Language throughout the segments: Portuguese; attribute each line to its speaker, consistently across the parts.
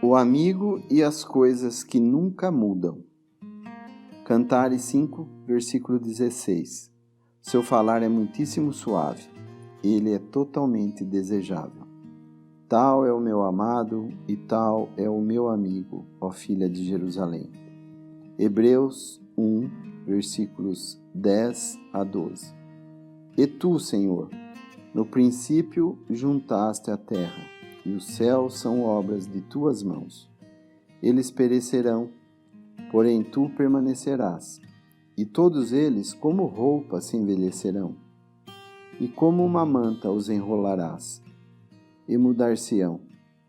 Speaker 1: O amigo e as coisas que nunca mudam. Cantares 5, versículo 16. Seu falar é muitíssimo suave, ele é totalmente desejável. Tal é o meu amado e tal é o meu amigo, ó filha de Jerusalém. Hebreus 1, versículos 10 a 12. E tu, Senhor, no princípio juntaste a terra, e os céus são obras de tuas mãos. Eles perecerão, porém tu permanecerás, e todos eles como roupa se envelhecerão, e como uma manta os enrolarás, e mudar-se-ão,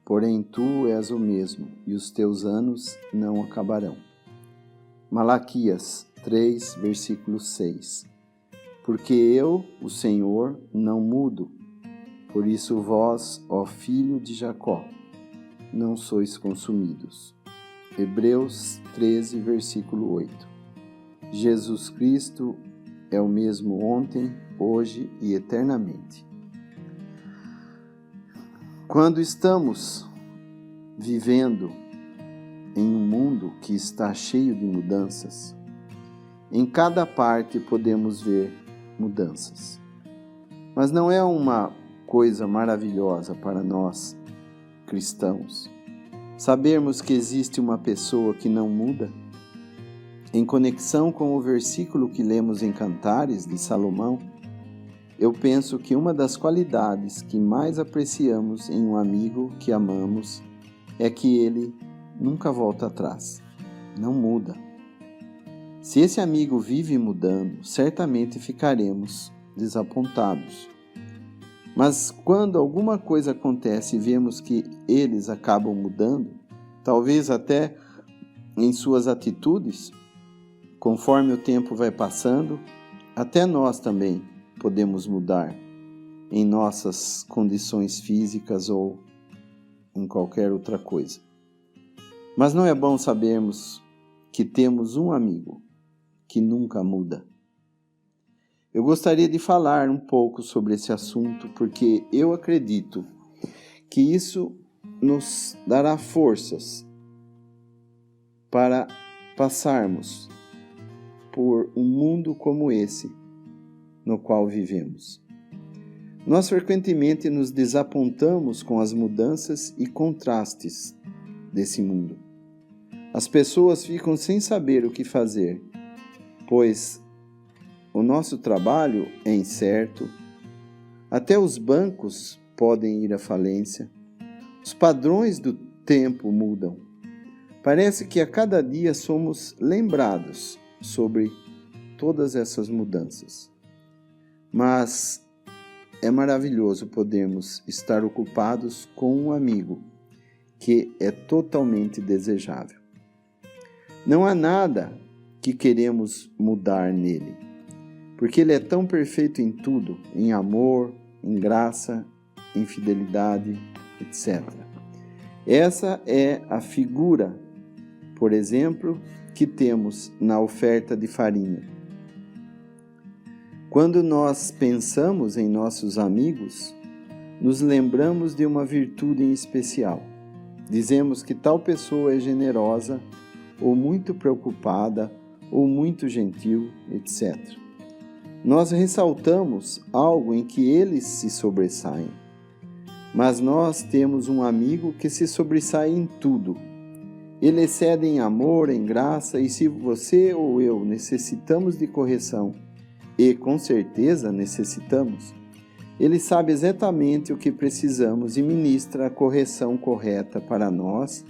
Speaker 1: porém tu és o mesmo, e os teus anos não acabarão. Malaquias 3, versículo 6. Porque eu, o Senhor, não mudo, por isso vós, ó filho de Jacó, não sois consumidos. Hebreus 13, versículo 8. Jesus Cristo é o mesmo ontem, hoje e eternamente. Quando estamos vivendo em um mundo que está cheio de mudanças, em cada parte podemos ver mudanças. Mas não é uma coisa maravilhosa para nós, cristãos, sabermos que existe uma pessoa que não muda? Em conexão com o versículo que lemos em Cantares, de Salomão, eu penso que uma das qualidades que mais apreciamos em um amigo que amamos é que ele nunca volta atrás, não muda. Se esse amigo vive mudando, certamente ficaremos desapontados. Mas quando alguma coisa acontece e vemos que eles acabam mudando, talvez até em suas atitudes, conforme o tempo vai passando, até nós também podemos mudar em nossas condições físicas ou em qualquer outra coisa. Mas não é bom sabermos que temos um amigo que nunca muda. Eu gostaria de falar um pouco sobre esse assunto, porque eu acredito que isso nos dará forças para passarmos por um mundo como esse no qual vivemos. Nós frequentemente nos desapontamos com as mudanças e contrastes desse mundo. As pessoas ficam sem saber o que fazer, pois o nosso trabalho é incerto, até os bancos podem ir à falência, os padrões do tempo mudam. Parece que a cada dia somos lembrados sobre todas essas mudanças. Mas é maravilhoso podermos estar ocupados com um amigo que é totalmente desejável. Não há nada que queremos mudar nele, porque ele é tão perfeito em tudo, em amor, em graça, em fidelidade, etc. Essa é a figura, por exemplo, que temos na oferta de farinha. Quando nós pensamos em nossos amigos, nos lembramos de uma virtude em especial. Dizemos que tal pessoa é generosa, ou muito preocupada, ou muito gentil, etc. Nós ressaltamos algo em que eles se sobressaem. Mas nós temos um amigo que se sobressai em tudo. Ele excede em amor, em graça, e se você ou eu necessitamos de correção, e com certeza necessitamos, ele sabe exatamente o que precisamos e ministra a correção correta para nós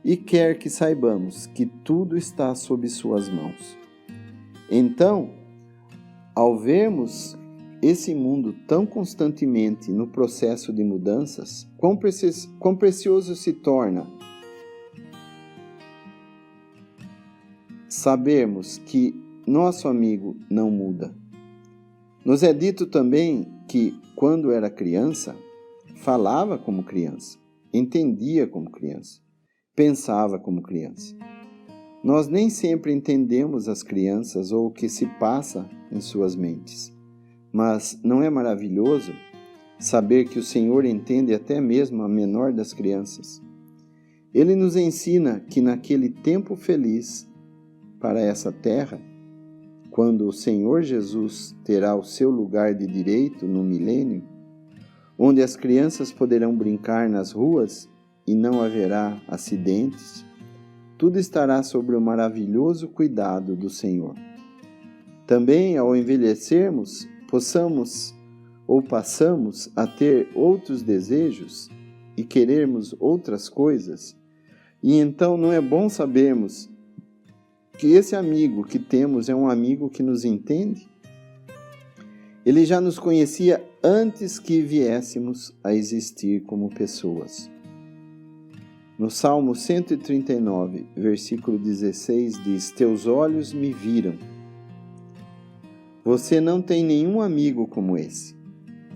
Speaker 1: e quer que saibamos que tudo está sob suas mãos. Então, ao vermos esse mundo tão constantemente no processo de mudanças, quão precioso se torna sabermos que nosso amigo não muda. Nos é dito também que, quando era criança, falava como criança, entendia como criança, pensava como criança. Nós nem sempre entendemos as crianças ou o que se passa em suas mentes, mas não é maravilhoso saber que o Senhor entende até mesmo a menor das crianças? Ele nos ensina que naquele tempo feliz para essa terra, quando o Senhor Jesus terá o seu lugar de direito no milênio, onde as crianças poderão brincar nas ruas e não haverá acidentes, tudo estará sob o maravilhoso cuidado do Senhor. Também, ao envelhecermos, passamos a ter outros desejos e querermos outras coisas, e então não é bom sabermos que esse amigo que temos é um amigo que nos entende? Ele já nos conhecia antes que viéssemos a existir como pessoas. No Salmo 139, versículo 16, diz: Teus olhos me viram. Você não tem nenhum amigo como esse,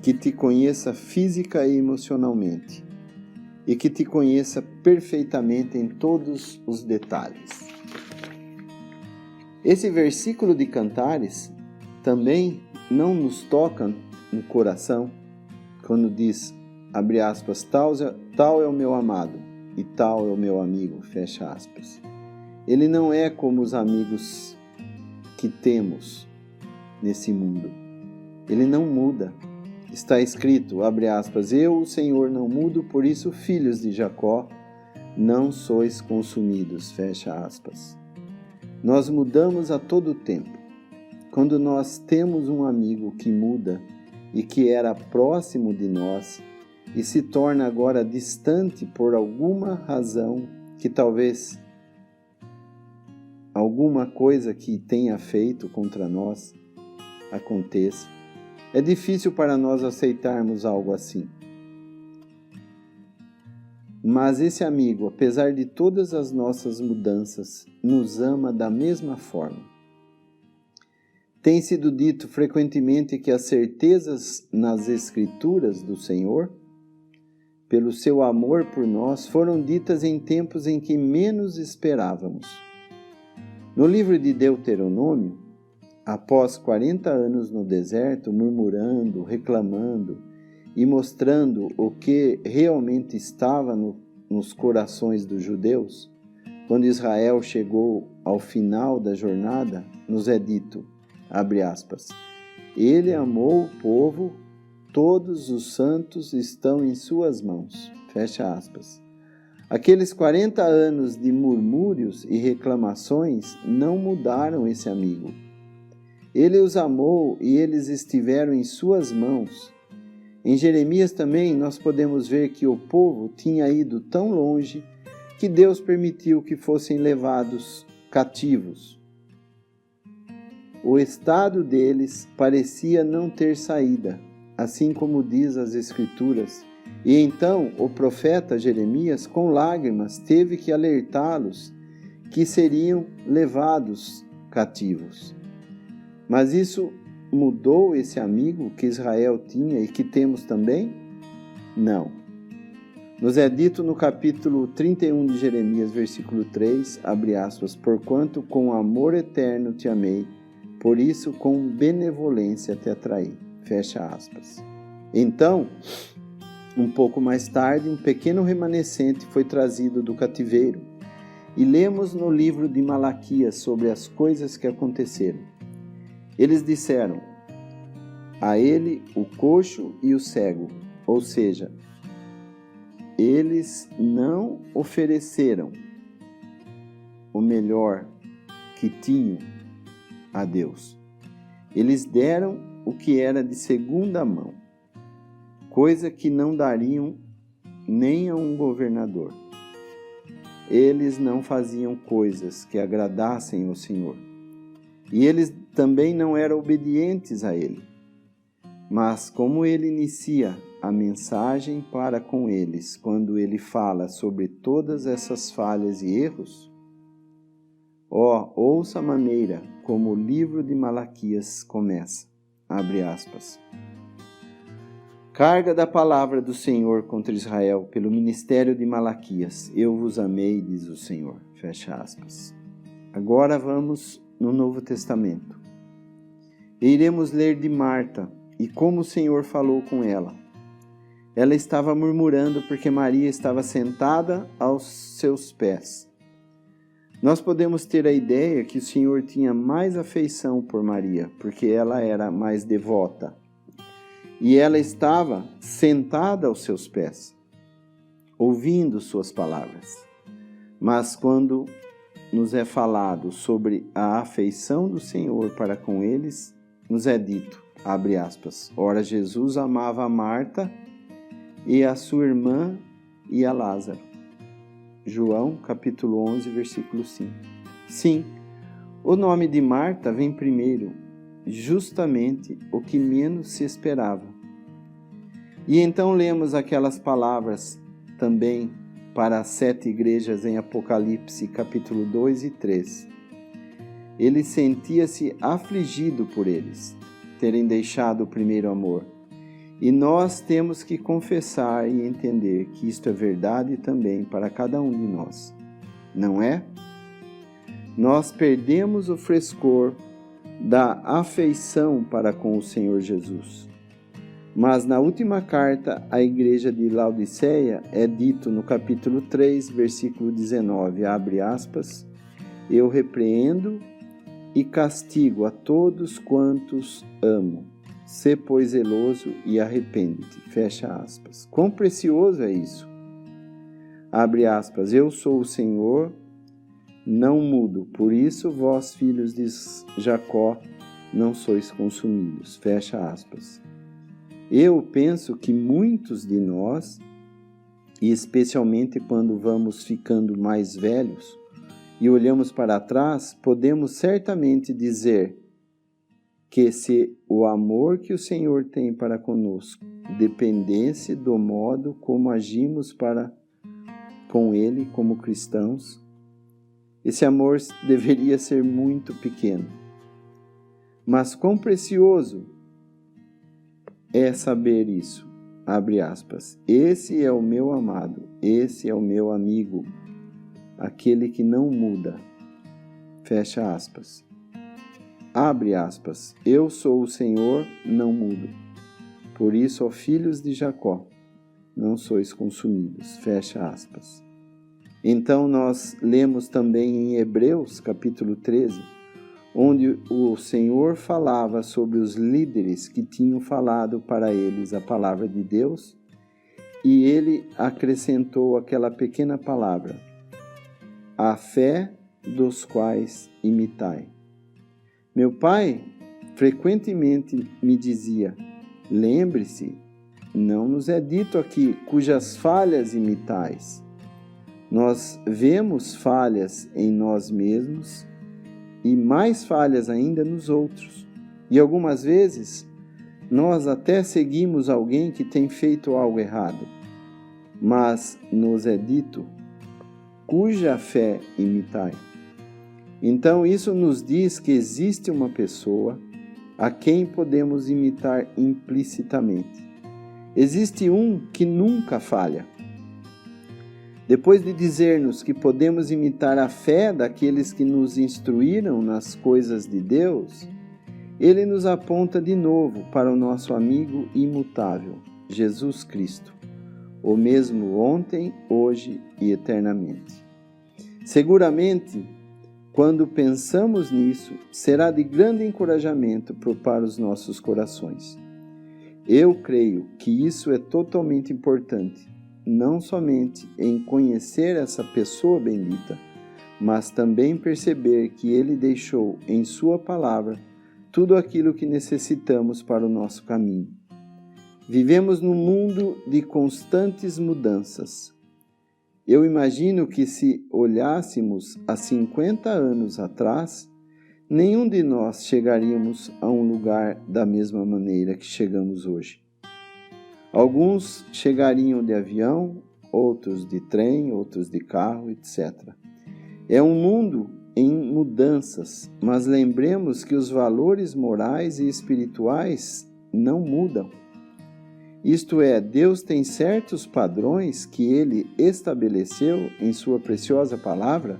Speaker 1: que te conheça física e emocionalmente, e que te conheça perfeitamente em todos os detalhes. Esse versículo de Cantares também não nos toca no coração, quando diz, abre aspas, tal é o meu amado e tal é o meu amigo, fecha aspas. Ele não é como os amigos que temos nesse mundo. Ele não muda. Está escrito, abre aspas, eu, o Senhor, não mudo, por isso, filhos de Jacó, não sois consumidos, fecha aspas. Nós mudamos a todo tempo. Quando nós temos um amigo que muda e que era próximo de nós e se torna agora distante por alguma razão que talvez alguma coisa que tenha feito contra nós aconteça, é difícil para nós aceitarmos algo assim. Mas esse amigo, apesar de todas as nossas mudanças, nos ama da mesma forma. Tem sido dito frequentemente que as certezas nas Escrituras do Senhor, pelo seu amor por nós, foram ditas em tempos em que menos esperávamos. No livro de Deuteronômio, após 40 anos no deserto, murmurando, reclamando e mostrando o que realmente estava nos corações dos judeus, quando Israel chegou ao final da jornada, nos é dito, abre aspas, ele amou o povo, todos os santos estão em suas mãos, fecha aspas. Aqueles 40 anos de murmúrios e reclamações não mudaram esse amigo. Ele os amou e eles estiveram em suas mãos. Em Jeremias também nós podemos ver que o povo tinha ido tão longe que Deus permitiu que fossem levados cativos. O estado deles parecia não ter saída, assim como diz as Escrituras. E então o profeta Jeremias, com lágrimas, teve que alertá-los que seriam levados cativos. Mas isso mudou esse amigo que Israel tinha e que temos também? Não. Nos é dito no capítulo 31 de Jeremias, versículo 3, abre aspas, porquanto com amor eterno te amei, por isso com benevolência te atraí, fecha aspas. Então, um pouco mais tarde, um pequeno remanescente foi trazido do cativeiro e lemos no livro de Malaquias sobre as coisas que aconteceram. Eles disseram, a ele o coxo e o cego, ou seja, eles não ofereceram o melhor que tinham a Deus. Eles deram o que era de segunda mão, coisa que não dariam nem a um governador. Eles não faziam coisas que agradassem ao Senhor. E eles também não eram obedientes a Ele. Mas como Ele inicia a mensagem para com eles, quando Ele fala sobre todas essas falhas e erros, ouça a maneira como o livro de Malaquias começa, abre aspas. Carga da palavra do Senhor contra Israel pelo ministério de Malaquias. Eu vos amei, diz o Senhor. Fecha aspas. Agora vamos no Novo Testamento. E iremos ler de Marta e como o Senhor falou com ela. ela estava murmurando porque Maria estava sentada aos seus pés. Nós podemos ter a ideia que o Senhor tinha mais afeição por Maria, porque ela era mais devota. E ela estava sentada aos seus pés, ouvindo suas palavras. Mas quando nos é falado sobre a afeição do Senhor para com eles, nos é dito, abre aspas, ora Jesus amava a Marta e a sua irmã e a Lázaro. João, capítulo 11, versículo 5. Sim, o nome de Marta vem primeiro, justamente o que menos se esperava. E então lemos aquelas palavras também para as 7 igrejas em Apocalipse, capítulo 2 e 3. Ele sentia-se afligido por eles terem deixado o primeiro amor. E nós temos que confessar e entender que isto é verdade também para cada um de nós, não é? Nós perdemos o frescor da afeição para com o Senhor Jesus. Mas na última carta à igreja de Laodiceia é dito no capítulo 3, versículo 19, abre aspas, eu repreendo e castigo a todos quantos amo. Sê, pois, zeloso e arrepende-te. Fecha aspas. Quão precioso é isso? Abre aspas. Eu sou o Senhor, não mudo. Por isso, vós, filhos de Jacó, não sois consumidos. Fecha aspas. Eu penso que muitos de nós, e especialmente quando vamos ficando mais velhos e olhamos para trás, podemos certamente dizer que se o amor que o Senhor tem para conosco dependesse do modo como agimos para com Ele como cristãos, esse amor deveria ser muito pequeno. Mas quão precioso é saber isso, abre aspas, esse é o meu amado, esse é o meu amigo, aquele que não muda, fecha aspas. Abre aspas, eu sou o Senhor, não mudo. Por isso, ó filhos de Jacó, não sois consumidos. Fecha aspas. Então, nós lemos também em Hebreus, capítulo 13, onde o Senhor falava sobre os líderes que tinham falado para eles a palavra de Deus, e ele acrescentou aquela pequena palavra, a fé dos quais imitai. Meu pai frequentemente me dizia, lembre-se, não nos é dito aqui cujas falhas imitais. Nós vemos falhas em nós mesmos e mais falhas ainda nos outros. E algumas vezes nós até seguimos alguém que tem feito algo errado, mas nos é dito cuja fé imitai. Então, isso nos diz que existe uma pessoa a quem podemos imitar implicitamente. Existe um que nunca falha. Depois de dizer-nos que podemos imitar a fé daqueles que nos instruíram nas coisas de Deus, ele nos aponta de novo para o nosso amigo imutável, Jesus Cristo, o mesmo ontem, hoje e eternamente. Seguramente, quando pensamos nisso, será de grande encorajamento para os nossos corações. Eu creio que isso é totalmente importante, não somente em conhecer essa pessoa bendita, mas também perceber que Ele deixou em Sua palavra tudo aquilo que necessitamos para o nosso caminho. Vivemos num mundo de constantes mudanças. Eu imagino que se olhássemos há 50 anos atrás, nenhum de nós chegaríamos a um lugar da mesma maneira que chegamos hoje. Alguns chegariam de avião, outros de trem, outros de carro, etc. É um mundo em mudanças, mas lembremos que os valores morais e espirituais não mudam. Isto é, Deus tem certos padrões que Ele estabeleceu em Sua preciosa palavra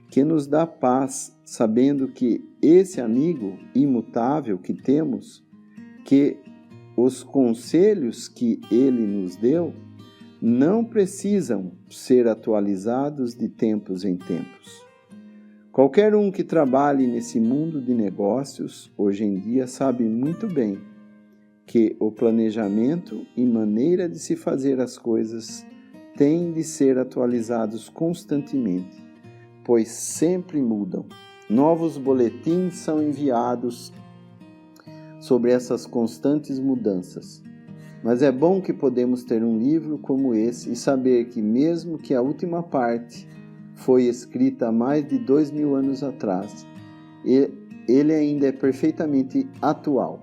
Speaker 1: que nos dá paz, sabendo que esse amigo imutável que temos, que os conselhos que ele nos deu não precisam ser atualizados de tempos em tempos. Qualquer um que trabalhe nesse mundo de negócios hoje em dia sabe muito bem que o planejamento e maneira de se fazer as coisas têm de ser atualizados constantemente, pois sempre mudam. Novos boletins são enviados sobre essas constantes mudanças. Mas é bom que podemos ter um livro como esse e saber que mesmo que a última parte foi escrita há mais de 2000 anos atrás, ele ainda é perfeitamente atual.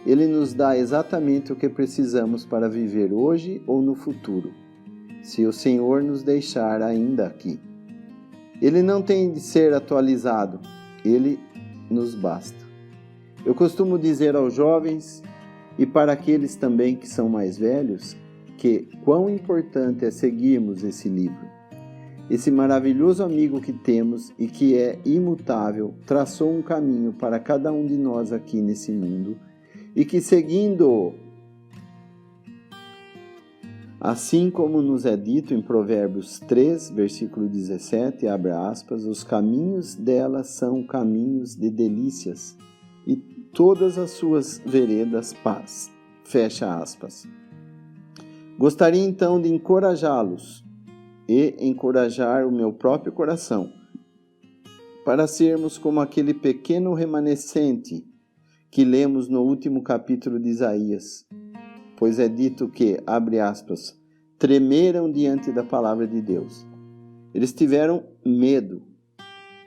Speaker 1: Ele nos dá exatamente o que precisamos para viver hoje ou no futuro, se o Senhor nos deixar ainda aqui. Ele não tem de ser atualizado, ele nos basta. Eu costumo dizer aos jovens e para aqueles também que são mais velhos, que quão importante é seguirmos esse livro. Esse maravilhoso amigo que temos e que é imutável, traçou um caminho para cada um de nós aqui nesse mundo e que seguindo, assim como nos é dito em Provérbios 3, versículo 17, abre aspas, os caminhos dela são caminhos de delícias e todas as suas veredas paz. Fecha aspas. Gostaria então de encorajá-los e encorajar o meu próprio coração para sermos como aquele pequeno remanescente que lemos no último capítulo de Isaías, pois é dito que, abre aspas, tremeram diante da palavra de Deus. Eles tiveram medo.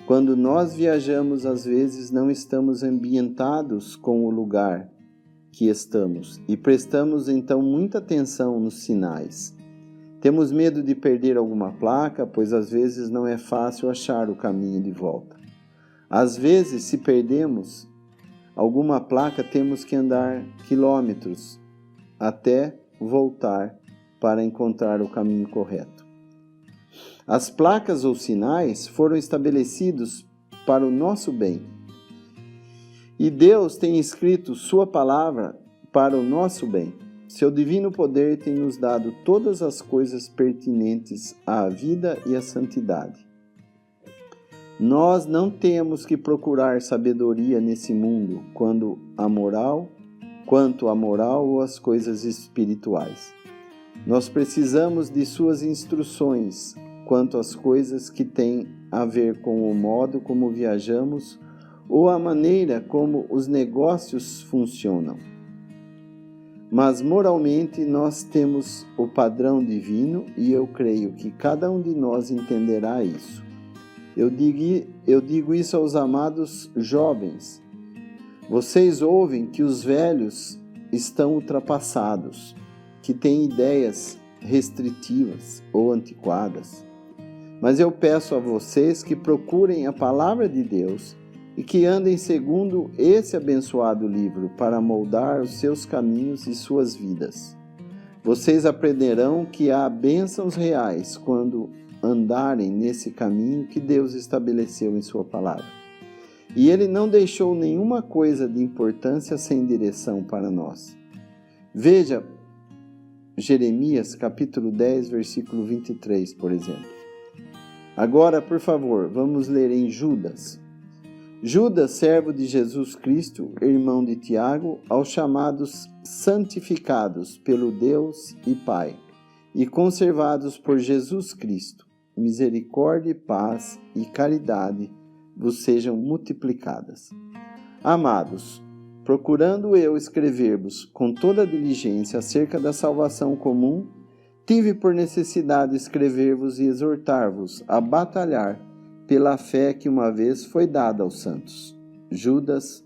Speaker 1: Quando nós viajamos, às vezes não estamos ambientados com o lugar que estamos e prestamos então muita atenção nos sinais. Temos medo de perder alguma placa, pois às vezes não é fácil achar o caminho de volta. Às vezes, se perdemos alguma placa, temos que andar quilômetros até voltar para encontrar o caminho correto. As placas ou sinais foram estabelecidos para o nosso bem. E Deus tem escrito sua palavra para o nosso bem. Seu divino poder tem nos dado todas as coisas pertinentes à vida e à santidade. Nós não temos que procurar sabedoria nesse mundo quanto à moral ou às coisas espirituais. Nós precisamos de suas instruções quanto às coisas que têm a ver com o modo como viajamos ou a maneira como os negócios funcionam. Mas moralmente nós temos o padrão divino e eu creio que cada um de nós entenderá isso. Eu digo isso aos amados jovens. Vocês ouvem que os velhos estão ultrapassados, que têm ideias restritivas ou antiquadas. Mas eu peço a vocês que procurem a palavra de Deus e que andem segundo esse abençoado livro para moldar os seus caminhos e suas vidas. Vocês aprenderão que há bênçãos reais quando andarem nesse caminho que Deus estabeleceu em sua palavra. E Ele não deixou nenhuma coisa de importância sem direção para nós. Veja Jeremias capítulo 10, versículo 23, por exemplo. Agora, por favor, vamos ler em Judas. Judas, servo de Jesus Cristo, irmão de Tiago, aos chamados santificados pelo Deus e Pai, e conservados por Jesus Cristo, misericórdia, paz e caridade vos sejam multiplicadas. Amados, procurando eu escrever-vos com toda diligência acerca da salvação comum, tive por necessidade escrever-vos e exortar-vos a batalhar pela fé que uma vez foi dada aos santos. Judas,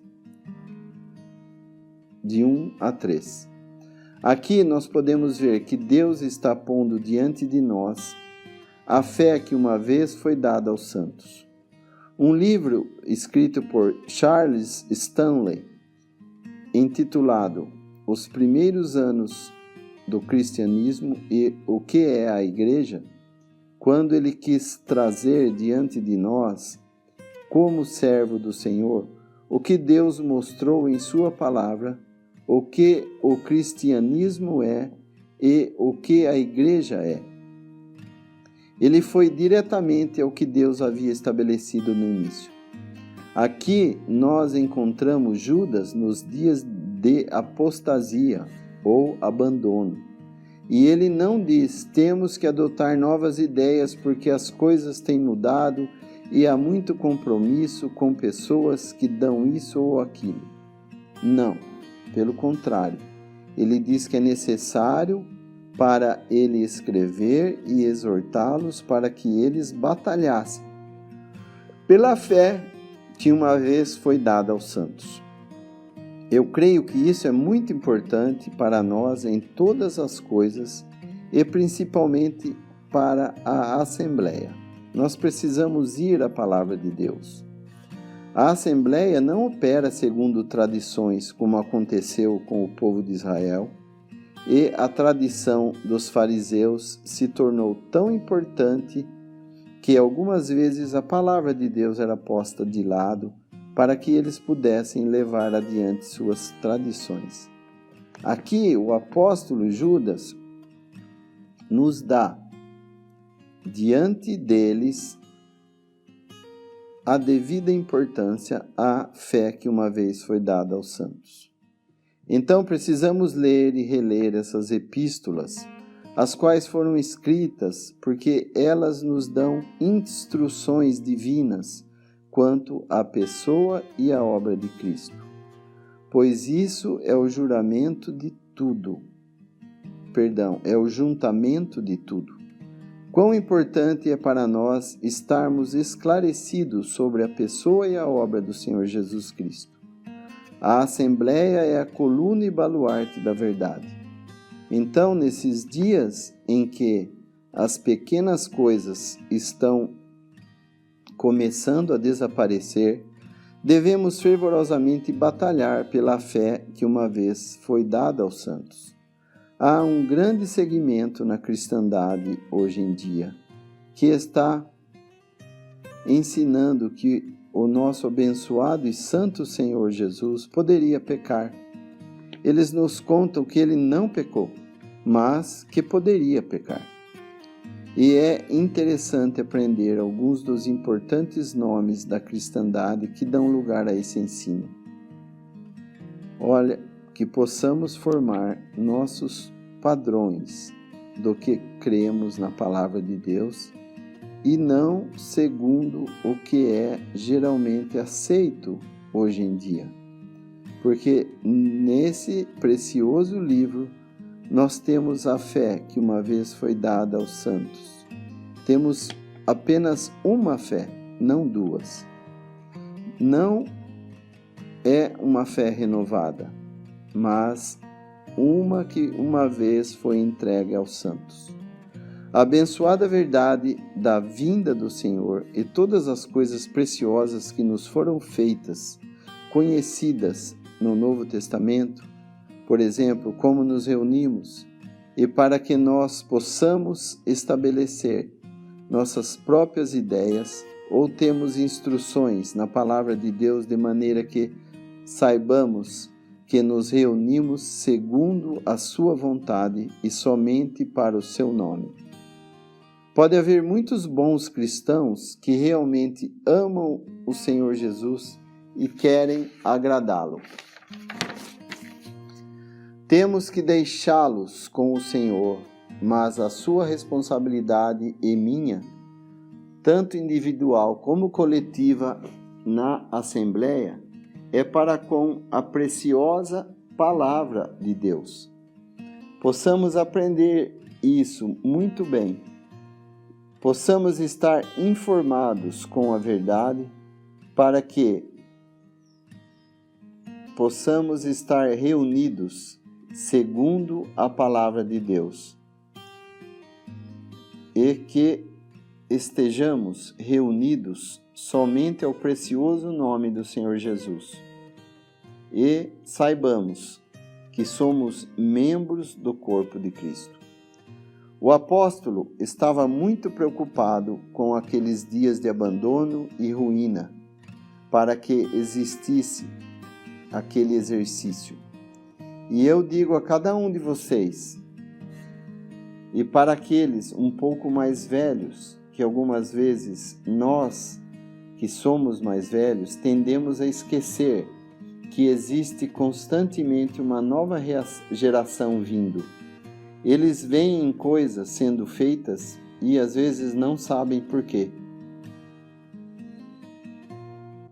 Speaker 1: de 1 a 3. Aqui nós podemos ver que Deus está pondo diante de nós a fé que uma vez foi dada aos santos. Um livro escrito por Charles Stanley, intitulado Os Primeiros Anos do Cristianismo e o que é a Igreja, quando ele quis trazer diante de nós, como servo do Senhor, o que Deus mostrou em sua palavra, o que o cristianismo é e o que a igreja é. Ele foi diretamente ao que Deus havia estabelecido no início. Aqui nós encontramos Judas nos dias de apostasia ou abandono. E ele não diz: temos que adotar novas ideias porque as coisas têm mudado e há muito compromisso com pessoas que dão isso ou aquilo. Não, pelo contrário. Ele diz que é necessário para ele escrever e exortá-los para que eles batalhassem pela fé que uma vez foi dada aos santos. Eu creio que isso é muito importante para nós em todas as coisas e principalmente para a Assembleia. Nós precisamos ir à Palavra de Deus. A Assembleia não opera segundo tradições, como aconteceu com o povo de Israel, e a tradição dos fariseus se tornou tão importante que algumas vezes a Palavra de Deus era posta de lado para que eles pudessem levar adiante suas tradições. Aqui o apóstolo Judas nos dá diante deles a devida importância à fé que uma vez foi dada aos santos. Então precisamos ler e reler essas epístolas, as quais foram escritas porque elas nos dão instruções divinas quanto à pessoa e à obra de Cristo. Pois isso é o juramento de tudo. É o juntamento de tudo. Quão importante é para nós estarmos esclarecidos sobre a pessoa e a obra do Senhor Jesus Cristo. A Assembleia é a coluna e baluarte da verdade. Então, nesses dias em que as pequenas coisas estão começando a desaparecer, devemos fervorosamente batalhar pela fé que uma vez foi dada aos santos. Há um grande segmento na cristandade hoje em dia que está ensinando que o nosso abençoado e santo Senhor Jesus poderia pecar. Eles nos contam que ele não pecou, mas que poderia pecar. E é interessante aprender alguns dos importantes nomes da cristandade que dão lugar a esse ensino. Olha, que possamos formar nossos padrões do que cremos na palavra de Deus e não segundo o que é geralmente aceito hoje em dia. Porque nesse precioso livro nós temos a fé que uma vez foi dada aos santos. Temos apenas uma fé, não duas. Não é uma fé renovada, mas uma que uma vez foi entregue aos santos. A abençoada verdade da vinda do Senhor e todas as coisas preciosas que nos foram feitas, conhecidas no Novo Testamento, por exemplo, como nos reunimos, e para que nós possamos estabelecer nossas próprias ideias ou temos instruções na palavra de Deus de maneira que saibamos que nos reunimos segundo a sua vontade e somente para o seu nome. Pode haver muitos bons cristãos que realmente amam o Senhor Jesus e querem agradá-lo. Temos que deixá-los com o Senhor, mas a sua responsabilidade e minha, tanto individual como coletiva na Assembleia, é para com a preciosa Palavra de Deus. Possamos aprender isso muito bem. Possamos estar informados com a verdade para que possamos estar reunidos segundo a Palavra de Deus e que estejamos reunidos somente ao precioso nome do Senhor Jesus e saibamos que somos membros do corpo de Cristo. O apóstolo estava muito preocupado com aqueles dias de abandono e ruína para que existisse aquele exercício. E eu digo a cada um de vocês, e para aqueles um pouco mais velhos, que algumas vezes nós, que somos mais velhos, tendemos a esquecer que existe constantemente uma nova geração vindo. Eles veem coisas sendo feitas e às vezes não sabem por quê.